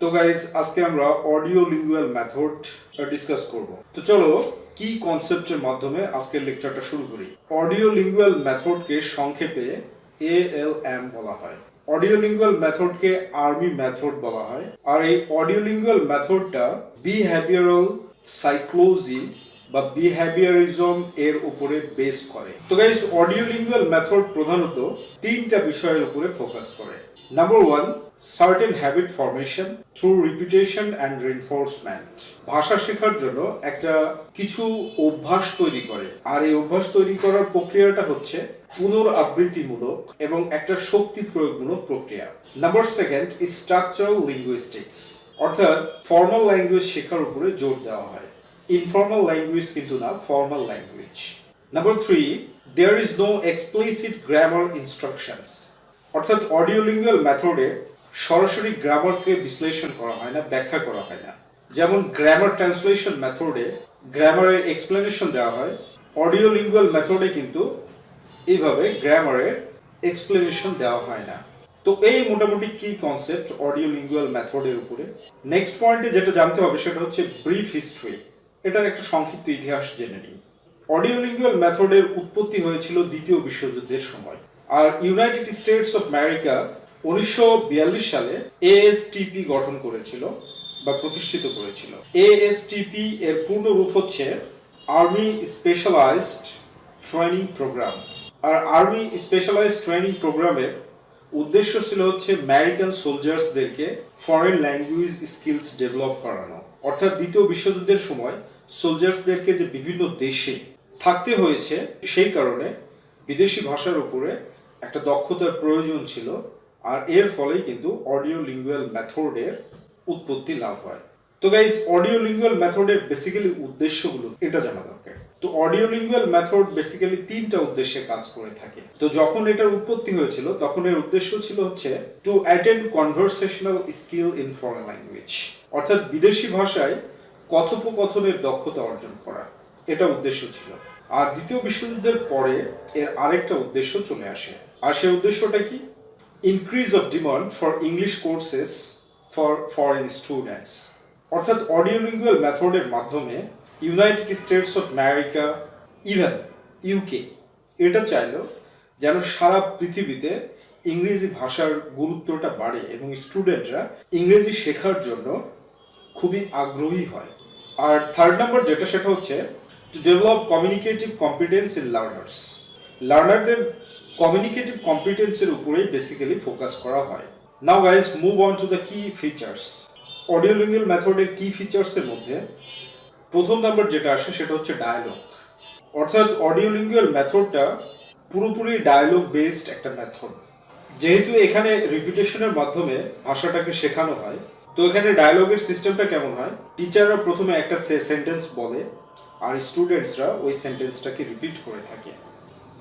তো গাইজ আজকে আমরা অডিও লিঙ্গুয়াল মেথড ডিসকাস করব। তো চলো কি কনসেপ্টের মাধ্যমে আজকের লেকচারটা শুরু করি। অডিও লিঙ্গুয়াল মেথডকে সংক্ষেপে ALM বলা হয়। অডিও লিঙ্গুয়াল মেথডকে আর্মি মেথড বলা হয়। আর এই অডিও লিঙ্গুয়াল মেথডটা বিহেভিয়ারাল সাইকোলজি বা বিহেভিয়ারিজম এর উপরে বেস করে। তো গাইজ অডিও লিঙ্গুয়াল মেথড প্রধানত তিনটা বিষয়ের উপরে ফোকাস করে। Number 1, certain habit formation through repetition and reinforcement. ভাষা শেখার জন্য একটা কিছু অভ্যাস তৈরি করে, আর এই অভ্যাস তৈরি করার প্রক্রিয়াটা হচ্ছে পুনরাবৃত্তিমূলক এবং একটা শক্তি প্রয়োগমূলক প্রক্রিয়া। নাম্বার 2, স্ট্রাকচারাল লিঙ্গুইস্টিক্স, অর্থাৎ ফর্মাল ল্যাঙ্গুয়েজ শেখার উপরে জোর দেওয়া হয়, ইনফর্মাল ল্যাঙ্গুয়েজ কিন্তু না, formal language. Number 3, there is no explicit grammar instructions, অর্থাৎ অডিও লিঙ্গুয়াল মেথডে সরাসরি গ্রামারকে বিশ্লেষণ করা হয় না, ব্যাখ্যা করা হয় না। যেমন গ্রামার ট্রান্সলেশন মেথডে গ্রামারের এক্সপ্লেনেশন দেওয়া হয়, অডিও লিঙ্গুয়াল মেথডে কিন্তু এইভাবে গ্রামারের এক্সপ্লেনেশন দেওয়া হয় না। তো এই মোটামুটি কি কনসেপ্ট অডিও লিঙ্গুয়াল মেথডের উপরে। নেক্সট পয়েন্টে যেটা জানতে হবে সেটা হচ্ছে ব্রিফ হিস্ট্রি, এটার একটা সংক্ষিপ্ত ইতিহাস জেনে নিই। অডিও লিঙ্গুয়াল মেথডের উৎপত্তি হয়েছিল দ্বিতীয় বিশ্বযুদ্ধের সময়, আর ইউনাইটেড স্টেটস অফ আমেরিকা 1942 সালে ASTP গঠন করেছিল বা প্রতিষ্ঠিত করেছিল। ASTP এর পূর্ণ রূপ হচ্ছে আর্মি স্পেশালাইজড ট্রেনিং প্রোগ্রাম। আর আর্মি স্পেশালাইজড ট্রেনিং প্রোগ্রামের উদ্দেশ্য ছিল হচ্ছে আমেরিকান সোলজার্সদেরকে ফরেন ল্যাঙ্গুয়েজ স্কিলস ডেভেলপ করানো। অর্থাৎ দ্বিতীয় বিশ্বযুদ্ধের সময় সোলজার্সদেরকে যে বিভিন্ন দেশে থাকতে হয়েছে, সেই কারণে বিদেশি ভাষার উপরে একটা দক্ষতার প্রয়োজন ছিল, আর এর ফলেই কিন্তু অডিও লিঙ্গুয়াল মেথডের উৎপত্তি লাভ হয়। তো গাইজ অডিও লিঙ্গুয়াল মেথডের বেসিক্যালি উদ্দেশ্যগুলো এটা জানা দরকার। তো অডিও লিঙ্গুয়াল মেথড বেসিক্যালি তিনটা উদ্দেশ্যে কাজ করে থাকে। তো যখন এটার উৎপত্তি হয়েছিল তখন এর উদ্দেশ্য ছিল হচ্ছে to attend conversational skill in foreign language, অর্থাৎ বিদেশি ভাষায় কথোপকথনের দক্ষতা অর্জন করা, এটা উদ্দেশ্য ছিল। আর দ্বিতীয় বিশ্বযুদ্ধের পরে এর আরেকটা উদ্দেশ্য চলে আসে, আর সেই উদ্দেশ্যটা কি? Increase of demand for English courses for foreign students. অর্থাৎ অডিও লিঙ্গুয়াল মেথডের মাধ্যমে United states of America, even UK এটা চাইল যেন সারা পৃথিবীতে ইংরেজি ভাষার গুরুত্বটা বাড়ে এবং স্টুডেন্টরা ইংরেজি শেখার জন্য খুবই আগ্রহী হয়। আর থার্ড নাম্বার যেটা, সেটা হচ্ছে to develop communicative competence in learners. লার্নারদের কমিউনিকেটিভ কম্পিটেন্সের উপরেই বেসিক্যালি ফোকাস করা হয়। Now guys move on to the key features. Audio lingual মেথডের কি ফিচার্সের মধ্যে প্রথম নাম্বার যেটা আসে সেটা হচ্ছে ডায়ালগ। অর্থাৎ অডিও লিঙ্গুয়াল মেথডটা পুরোপুরি ডায়ালগ বেসড একটা মেথড। যেহেতু এখানে রিপিটেশনের মাধ্যমে ভাষাটাকে শেখানো হয়, তো এখানে ডায়ালগের সিস্টেমটা কেমন হয়? টিচাররা প্রথমে একটা সেন্টেন্স বলে, আর স্টুডেন্টসরা ওই সেন্টেন্সটাকে রিপিট করে থাকে।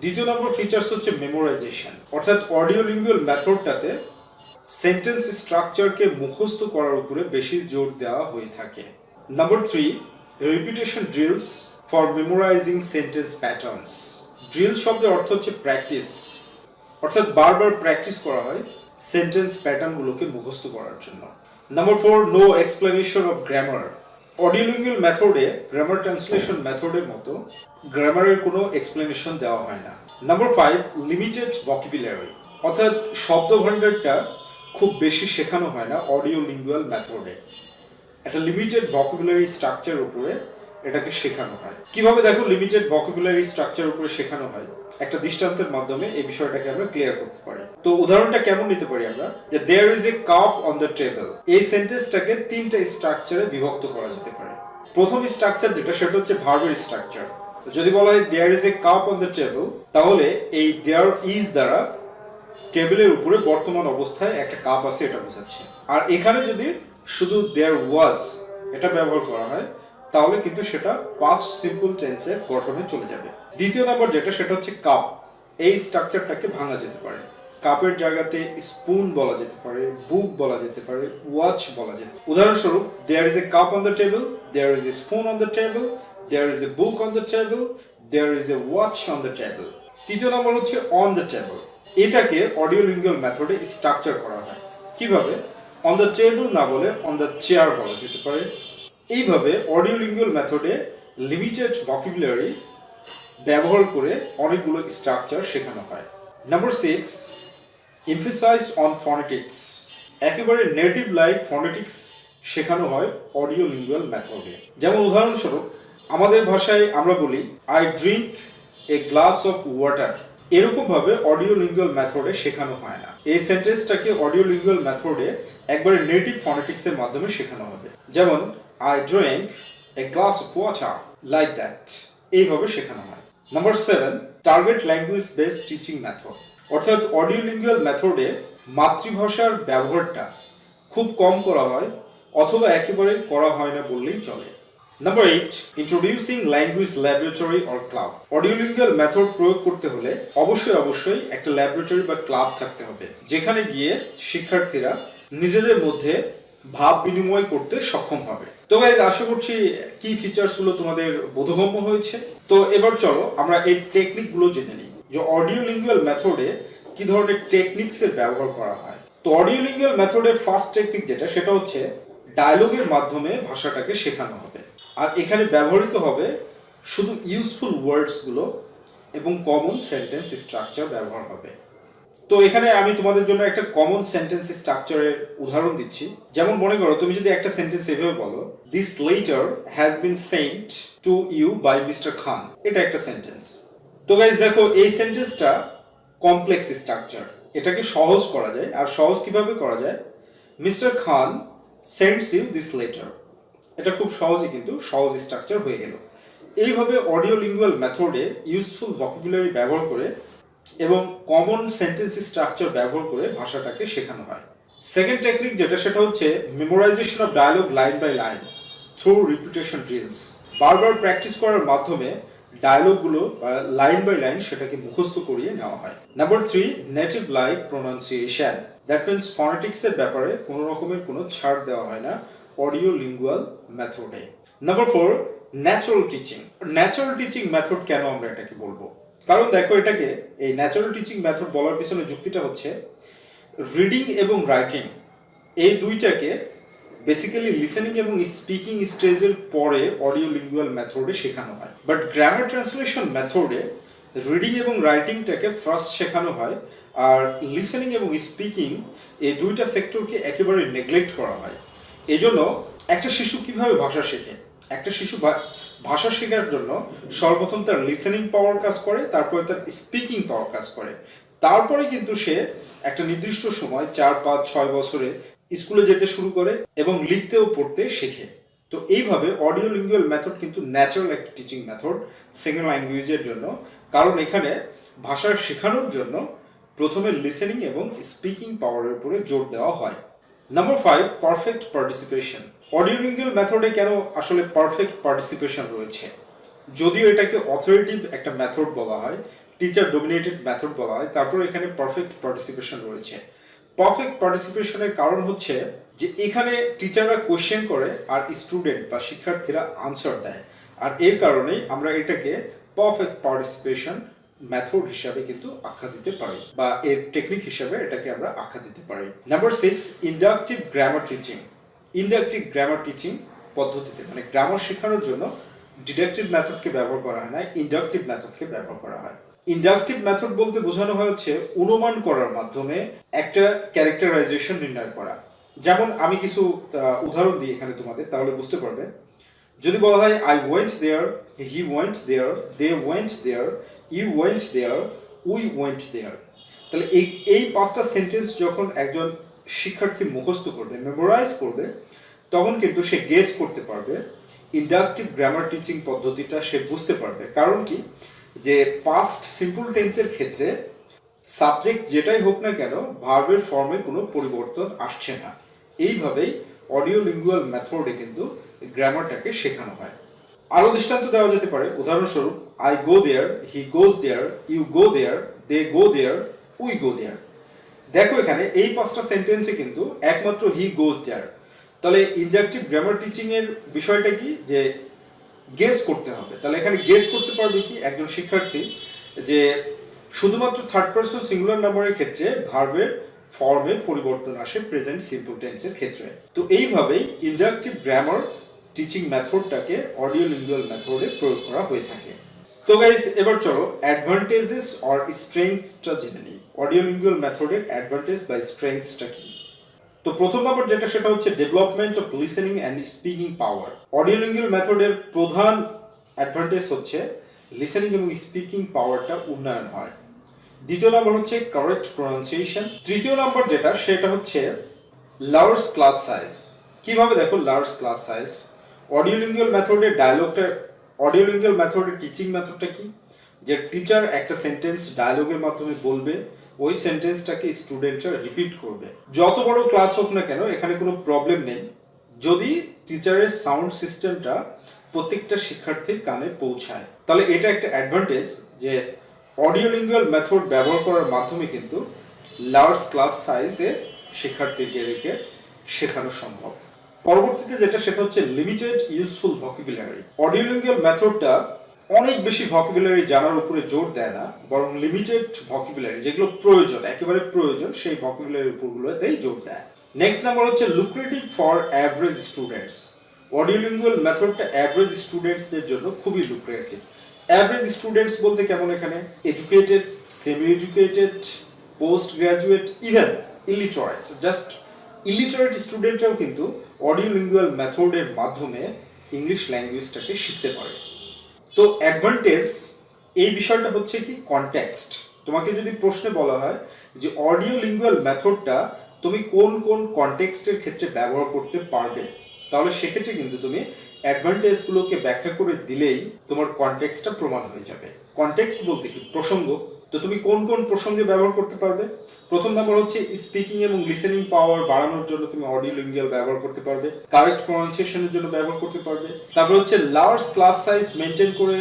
দ্বিতীয় নম্বর ফিচার্স হচ্ছে মেমোরাইজেশন, অর্থাৎ অডিও লিঙ্গুয়াল মেথডটাতে সেন্টেন্স স্ট্রাকচারকে মুখস্থ করার উপরে বেশি জোর দেওয়া হয়ে থাকে। Number 3, repetition drills for memorising sentence patterns. Drill শব্দের অর্থ হচ্ছে প্র্যাকটিস, অর্থাৎ বারবার প্র্যাকটিস করা হয় সেন্টেন্স প্যাটার্নগুলোকে মুখস্থ করার জন্য। Number 4, no explanation of grammar. Audio lingual মেথডে গ্রামার ট্রান্সলেশন মেথডের মতো গ্রামারের কোনো এক্সপ্লেনেশন দেওয়া হয় না। নাম্বার 5, লিমিটেড ভোকাবুলারি, অর্থাৎ শব্দ ভাণ্ডারটা খুব বেশি শেখানো হয় না অডিও লিঙ্গুয়াল মেথডে। একটা লিমিটেড ভোকাবুলারি স্ট্রাকচার উপরে এটাকে শেখানো হয়। কিভাবে দেখো লিমিটেড ভোকাবুলারি স্ট্রাকচার উপরে শেখানো হয়, একটা দৃষ্টান্তের মাধ্যমে এই বিষয়টাকে আমরা ক্লিয়ার করতে পারি। তো উদাহরণটা কেমন নিতে পারি আমরা, যে there is a cup on the table. এই সেন্টেন্সটাকে তিনটা স্ট্রাকচারে বিভক্ত করা যেতে পারে। প্রথম স্ট্রাকচার যেটা, সেটা হচ্ছে ভার্বের স্ট্রাকচার। যদি বলা হয় there is a cup on the table, তাহলে এই দেয়ার ইজ দ্বারা টেবিলের উপরে বর্তমান অবস্থায় একটা কাপ আছে এটা বোঝাচ্ছে। আর এখানে যদি শুধু দেয়ার ওয়াজ এটা ব্যবহার করা হয়, তাহলে কিন্তু সেটা পাস্ট সিম্পল টেন্সের গঠনে চলে যাবে। দ্বিতীয় নম্বর যেটা, সেটা হচ্ছে কাপ। এই স্ট্রাকচারটাকে ভাঙা যেতে পারে। কাপের জায়গাতে স্পুন বলা যেতে পারে, বুক বলা যেতে পারে, ওয়াচ বলা যেতে পারে। উদাহরণস্বরূপ, there is a cup on the table, there is a spoon on the table, there is a book on the table, there is a watch on the table. তৃতীয় নম্বর হচ্ছে অন দ্য টেবল। এটাকে audio lingual মেথডে structure করা হয়। কিভাবে? On the table না বলে অন দ্য চেয়ার বলা যেতে পারে। এইভাবে অডিও লিঙ্গুয়াল মেথডে লিমিটেড ভোকাবুলারি ব্যবহার করে অনেকগুলো স্ট্রাকচার শেখানো হয়। Number 6, emphasise on phonetics. একেবারে নেটিভ লাইক ফনেটিক্স শেখানো হয় অডিও লিঙ্গুয়াল মেথডে। যেমন উদাহরণস্বরূপ আমাদের ভাষায় আমরা বলি I drink a glass of water. এরকমভাবে অডিও লিঙ্গুয়াল মেথডে শেখানো হয় না। এই সেন্টেন্সটাকে অডিও লিঙ্গুয়াল মেথডে একবারে নেটিভ ফনেটিক্সের মাধ্যমে শেখানো হবে। যেমন I drink a glass of water, like that. এইভাবে শেখানো হয়। Number 7, target language based teaching method. অর্থাৎ অডিও লিঙ্গুয়াল মেথডে মাতৃভাষার ব্যবহারটা খুব কম করা হয় অথবা একেবারে করা হয় না বললেই চলে। Number 8, introducing language laboratory or club. Audio lingual method প্রয়োগ করতে হলে অবশ্যই একটা ল্যাবরেটরি বা ক্লাব থাকতে হবে, যেখানে গিয়ে শিক্ষার্থীরা নিজেদের মধ্যে ভাব বিনিময় করতে সক্ষম হবে। তো গাইজ, আশা করছি কি ফিচার্স গুলো তোমাদের বোধগম্য হয়েছে। তো এবার চলো আমরা এই টেকনিক গুলো জেনে নিই যে অডিও লিঙ্গুয়াল মেথডে কি ধরনের টেকনিক্স এর ব্যবহার করা হয়। তো অডিও লিঙ্গুয়াল মেথডের ফার্স্ট টেকনিক সেটা হচ্ছে ডায়লগের মাধ্যমে ভাষাটাকে শেখানো হবে। আর এখানে ব্যবহৃত হবে শুধু ইউজফুল ওয়ার্ডস গুলো এবং কমন সেন্টেন্স স্ট্রাকচার ব্যবহার হবে। তো এখানে আমি তোমাদের জন্য একটা কমন সেন্টেন্স স্ট্রাকচারের উদাহরণ দিচ্ছি। যেমন মনে করো তুমি যদি একটা সেন্টেন্স এভাবে বলো, this letter has been sent to you by mister Khan. এটা একটা সেন্টেন্স। তো গাইজ দেখো, এই সেন্টেন্সটা কমপ্লেক্স স্ট্রাকচার। এটাকে সহজ করা যায়। আর সহজ কিভাবে করা যায়? Mister Khan sends you this letter. এটা খুব সহজই কিন্তু সহজ স্ট্রাকচার হয়ে গেল। এইভাবে অডিও লিঙ্গুয়াল মেথডে ইউজফুল ভোকাবুলারি ব্যবহার করে এবং কমন সেন্টেন্স স্ট্রাকচার ব্যবহার করে ভাষাটাকে শেখানো হয়। সেকেন্ড টেকনিক সেটা হচ্ছে memorization of dialogue line by line through repetition drills. বারবার প্র্যাকটিস করার মাধ্যমে ডায়লগগুলো লাইন বাই লাইন সেটাকে মুখস্থ করিয়ে নেওয়া হয়। Number 3, native like pronunciation. That means ফনেটিক্সের ব্যাপারে কোনো রকমের কোনো ছাড় দেওয়া হয় না অডিও লিঙ্গুয়াল মেথডে। Number 4, natural teaching. Natural teaching method কেন আমরা এটাকে বলবো? কারণ দেখো, এটাকে এই ন্যাচারাল টিচিং মেথড বলার পিছনে যুক্তিটা হচ্ছে রিডিং এবং রাইটিং এই দুইটাকে বেসিক্যালি লিসেনিং এবং স্পিকিং স্টেজের পরে অডিও লিঙ্গুয়াল মেথডে শেখানো হয়। বাট গ্রামার ট্রান্সলেশন মেথডে রিডিং এবং রাইটিংটাকে ফার্স্ট শেখানো হয়, আর লিসেনিং এবং স্পিকিং এই দুইটা সেক্টরকে একেবারে নেগলেক্ট করা হয়। এই জন্য একটা শিশু কিভাবে ভাষা শেখে? একটা শিশু ভাষা শেখার জন্য সর্বপ্রথম তার লিসেনিং পাওয়ার কাজ করে, তারপরে তার স্পিকিং পাওয়ার কাজ করে, তারপরে কিন্তু সে একটা নির্দিষ্ট সময় 4, 5, 6 বছরে স্কুলে যেতে শুরু করে এবং লিখতে ও পড়তে শেখে। তো এইভাবে অডিও লিঙ্গুয়াল মেথড কিন্তু ন্যাচারাল একটা টিচিং মেথড সেকেন্ড ল্যাঙ্গুয়েজের জন্য, কারণ এখানে ভাষা শেখানোর জন্য প্রথমে লিসেনিং এবং স্পিকিং পাওয়ারের উপরে জোর দেওয়া হয়। Number 5, perfect participation. Audio lingual মেথডে কেন আসলে পারফেক্ট পার্টিসিপেশন রয়েছে? যদিও এটাকে অথরিটিভ একটা মেথড বলা হয়, টিচার ডোমিনেটেড মেথড বলা হয়, তারপর এখানে পারফেক্ট পার্টিসিপেশন রয়েছে। পারফেক্ট পার্টিসিপেশনের কারণ হচ্ছে যে এখানে টিচাররা কোয়েশ্চেন করে আর স্টুডেন্ট বা শিক্ষার্থীরা আনসার দেয়, আর এর কারণেই আমরা এটাকে পারফেক্ট পার্টিসিপেশন মেথড হিসাবে কিন্তু আখ্যা দিতে পারি, বা এর টেকনিক হিসাবে এটাকে আমরা আখ্যা দিতে পারি। Number 6, inductive grammar teaching. Inductive grammar teaching পদ্ধতিতে মানে গ্রামার শেখানোর জন্য ডিডাকটিভ মেথডকে ব্যবহার করা হয় না, ইন্ডাকটিভ মেথডকে ব্যবহার করা হয়। ইন্ডাকটিভ মেথড বলতে বোঝানো হয় হচ্ছে অনুমান করার মাধ্যমে একটা ক্যারেক্টারাইজেশন নির্ণয় করা। যেমন আমি কিছু উদাহরণ দিই এখানে তোমাদের, তাহলে বুঝতে পারবে। যদি বলা হয় I went there, he went there, they went there, you went there, we went there, তাহলে এই 5টা সেন্টেন্স যখন একজন শিক্ষার্থী মুখস্থ করবে, মেমোরাইজ করবে, তখন কিন্তু সে গেস করতে পারবে। ইন্ডাকটিভ গ্রামার টিচিং পদ্ধতিটা সে বুঝতে পারবে। কারণ কি, যে পাস্ট সিম্পল টেন্সের ক্ষেত্রে সাবজেক্ট যেটাই হোক না কেন ভার্বের ফর্মে কোনো পরিবর্তন আসছে না। এইভাবেই অডিও লিঙ্গুয়াল মেথডে কিন্তু গ্রামারটাকে শেখানো হয়। আরও দৃষ্টান্ত দেওয়া যেতে পারে। উদাহরণস্বরূপ, I go there, he goes there, you go there, they go there, we go there. দেখো এখানে এই 5টা সেন্টেন্সে কিন্তু একমাত্র হি গোজ দেয়ার। তাহলে ইন্ডাকটিভ গ্রামার টিচিং এর বিষয়টা কি, যে গেস করতে হবে। তাহলে এখানে গেস করতে পারবে কি একজন শিক্ষার্থী, যে শুধুমাত্র থার্ড পারসন সিঙ্গুলার নাম্বারের ক্ষেত্রে ভার্বের ফর্মে পরিবর্তন আসে প্রেজেন্ট সিম্পল টেন্সের ক্ষেত্রে। তো এইভাবেই ইন্ডাকটিভ গ্রামার টিচিং মেথডটাকে অডিও লিঙ্গুয়াল মেথডে প্রয়োগ করা হয়ে থাকে। তো গাইস, এবার চলো অ্যাডভান্টেজেস অর স্ট্রেংথসটা জেনে নিই। অডিও লিঙ্গুয়াল মেথডের অ্যাডভান্টেজ বা স্ট্রেংথসটা কি? তো প্রথম নাম্বার যেটা, সেটা হচ্ছে development of listening and speaking power. Audio lingual মেথডের প্রধান অ্যাডভান্টেজ হচ্ছে লিসেনিং এবং স্পিকিং পাওয়ারটা উন্নয়ন হয়। দ্বিতীয় নাম্বার হচ্ছে কারেক্ট প্রোনাউন্সিয়েশন। তৃতীয় নাম্বার যেটা, সেটা হচ্ছে লার্জ ক্লাস সাইজ। কিভাবে দেখো large class size? Audio lingual মেথডের অডিও লিঙ্গুয়াল মেথডের টিচিং মেথডটা কি? যে টিচার একটা সেন্টেন্স ডায়ালগের মাধ্যমে বলবে, ওই সেন্টেন্সটাকে স্টুডেন্টরা রিপিট করবে। যত বড় ক্লাস হোক না কেন, এখানে কোনো প্রবলেম নেই যদি টিচারের সাউন্ড সিস্টেমটা প্রত্যেকটা শিক্ষার্থীর কানে পৌঁছায়। তাহলে এটা একটা অ্যাডভান্টেজ যে অডিও লিঙ্গুয়াল মেথড ব্যবহার করার মাধ্যমে কিন্তু লার্জ ক্লাস সাইজে শিক্ষার্থীদেরকে শেখানো সম্ভব। পরবর্তীতে যেটা, সেটা হচ্ছে limited useful vocabulary. Audio lingual মেথডটা অনেক বেশি ভোকাবুলারি জানার উপরে জোর দেয় না, বরং লিমিটেড ভোকাবুলারি যেগুলো প্রয়োজন, একেবারে প্রয়োজন, সেই ভোকাবুলারির উপরগুলোতেই জোর দেয়। নেক্সট নাম্বার হচ্ছে lucrative for average students. Audio lingual মেথডটা অ্যাভারেজ স্টুডেন্টসদের জন্য খুবই লুক্রেটিভ। অ্যাভারেজ স্টুডেন্টস বলতে কেমন এখানে? Educated, semi educated, post graduate, even illiterate, just illiterate স্টুডেন্টরাও কিন্তু অডিও লিঙ্গুয়াল মেথডের মাধ্যমে ইংলিশ ল্যাঙ্গুয়েজটাকে শিখতে পারে। তো অ্যাডভান্টেজ এই বিষয়টা হচ্ছে কি কনটেক্সট। তোমাকে যদি প্রশ্নে বলা হয় যে অডিও লিঙ্গুয়াল মেথডটা তুমি কোন কোন কনটেক্সটের ক্ষেত্রে ব্যবহার করতে পারবে, তাহলে সেক্ষেত্রে কিন্তু তুমি অ্যাডভান্টেজগুলোকে ব্যাখ্যা করে দিলেই তোমার কনটেক্সটটা প্রমাণ হয়ে যাবে। কনটেক্সট বলতে কি? প্রসঙ্গ। তো তুমি কোন কোন প্রসঙ্গে ব্যবহার করতে পারবে? প্রথম নাম্বার হচ্ছে স্পিকিং এবং লিসেনিং পাওয়ার বাড়ানোর জন্য তুমি অডিও লিঙ্গুয়াল ব্যবহার করতে পারবে। কারেক্ট প্রনাউন্সিয়েশনের জন্য ব্যবহার করতে পারবে। তারপর হচ্ছে লার্জ ক্লাস সাইজ মেনটেন করে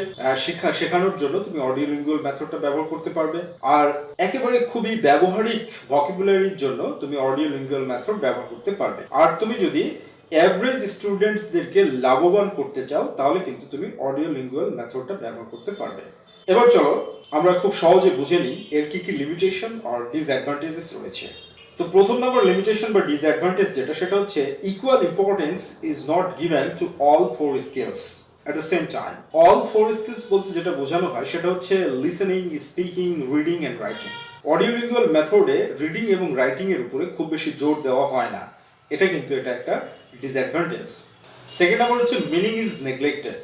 শেখানোর জন্য তুমি অডিও লিঙ্গুয়াল মেথডটা ব্যবহার করতে পারবে। আর একেবারে খুবই ব্যবহারিক ভোকাবুলারির জন্য তুমি অডিও লিঙ্গুয়াল মেথড ব্যবহার করতে পারবে। আর তুমি যদি অ্যাভারেজ স্টুডেন্টসদেরকে লাভবান করতে চাও, তাহলে কিন্তু তুমি অডিও লিঙ্গুয়াল মেথডটা ব্যবহার করতে পারবে। এবার চলো আমরা খুব সহজে বুঝে নিই এর কি কি লিমিটেশন আর ডিসঅ্যাডভান্টেজেস রয়েছে। তো প্রথম নাম্বার লিমিটেশন বা ডিসঅ্যাডভান্টেজ যেটা, সেটা হচ্ছে equal importance is not given to all four skills at the same time. All four skills বলতে যেটা বোঝানো হয় সেটা হচ্ছে listening, speaking, reading and writing. Audio lingual মেথডে রিডিং এবং রাইটিং এর উপরে খুব বেশি জোর দেওয়া হয় না, এটা একটা ডিসঅ্যাডভান্টেজ। সেকেন্ড নাম্বার হচ্ছে মিনিং ইজ নেগলেক্টেড।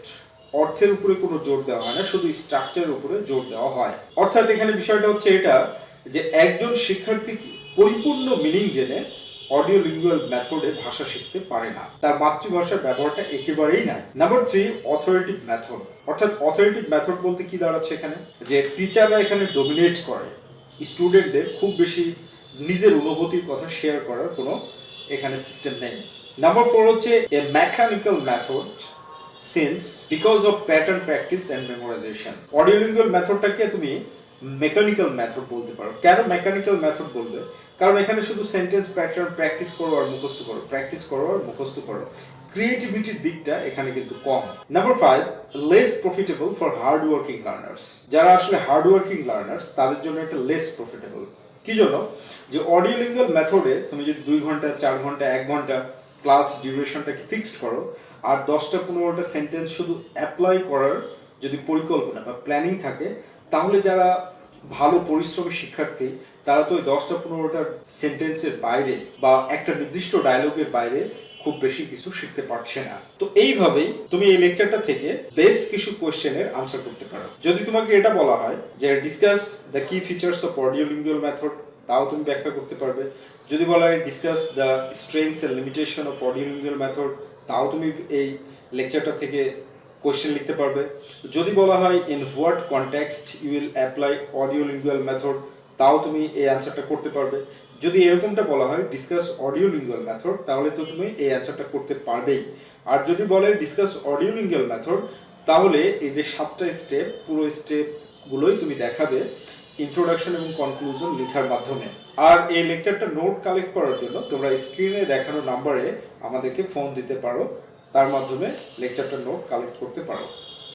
অর্থের উপরে কোনো জোর দেওয়া হয় না, শুধু স্ট্রাকচারের উপরে জোর দেওয়া হয়। অর্থাৎ এখানে বিষয়টা হচ্ছে এটা যে একজন শিক্ষার্থী পরিপূর্ণ মিনিং জেনে অডিও লিঙ্গুয়াল মেথডে ভাষা শিখতে পারে না, তার মাতৃভাষার ব্যবহারটা একেবারেই নাই। Number 3, authoritative method. অর্থাৎ অথরিটিভ মেথড বলতে কি দাঁড়াচ্ছে এখানে? যে টিচাররা এখানে ডমিনেট করে, স্টুডেন্টদের খুব বেশি নিজের অনুভূতির কথা শেয়ার করার কোনো এখানে সিস্টেম নেই। নাম্বার 4 হচ্ছে a mechanical method since because of pattern practice and memorization. Audio lingual মেথডটাকে তুমি মেকানিক্যাল মেথড বলতে পারো। কেন মেকানিক্যাল মেথড বলবে? কারণ এখানে শুধু সেন্টেন্স প্যাটার্ন প্র্যাকটিস করো আর মুখস্থ করো, প্র্যাকটিস করো আর মুখস্থ করো, ক্রিয়েটিভিটির দিকটা এখানে কিন্তু কম। Number 5, less profitable for hard working learners. যারা আসলে হার্ড ওয়ার্কিং লার্নার্স তাদের জন্য এটা লেস প্রফিটেবল। কি জন্য? যে অডিও লিঙ্গুয়াল মেথডে তুমি যদি 2 ঘন্টা, 4 ঘন্টা, 1 ঘন্টা ক্লাস ডিউরেশনটাকে ফিক্সড করো আর 10টা 15টা সেন্টেন্স শুধু অ্যাপ্লাই করার যদি পরিকল্পনা বা প্ল্যানিং থাকে, তাহলে যারা ভালো পরিশ্রমী শিক্ষার্থী তারা তো ওই 10টা 15টা সেন্টেন্সের বাইরে বা একটা নির্দিষ্ট ডায়লগের বাইরে খুব বেশি কিছু শিখতে পারছে না। তো এইভাবেই তুমি এই লেকচারটা থেকে বেশ কিছু কোশ্চেনের আনসার করতে পারো। যদি তোমাকে এটা বলা হয় যে discuss the key features of audio lingual method, তাও তুমি ব্যাখ্যা করতে পারবে। যদি বলা হয় discuss the strengths and limitation of audio lingual method, তাও তুমি এই লেকচারটা থেকে কোশ্চেন লিখতে পারবে। যদি বলা হয় in what context you will apply audio lingual method, তাও তুমি এই অ্যান্সারটা করতে পারবে। যদি এরকমটা বলা হয় ডিসকাস অডিও লিঙ্গুয়াল মেথড, তাহলে তো তুমি এই অ্যান্সারটা করতে পারবেই। আর যদি বলে ডিসকাস অডিও লিঙ্গুয়াল মেথড, তাহলে এই যে 7টা স্টেপ, পুরো স্টেপগুলোই তুমি দেখাবে ইন্ট্রোডাকশন এবং কনক্লুশন লেখার মাধ্যমে। আর এই লেকচারটা নোট কালেক্ট করার জন্য তোমরা স্ক্রিনে দেখানো নাম্বারে আমাদেরকে ফোন দিতে পারো, তার মাধ্যমে লেকচারটা নোট কালেক্ট করতে পারো।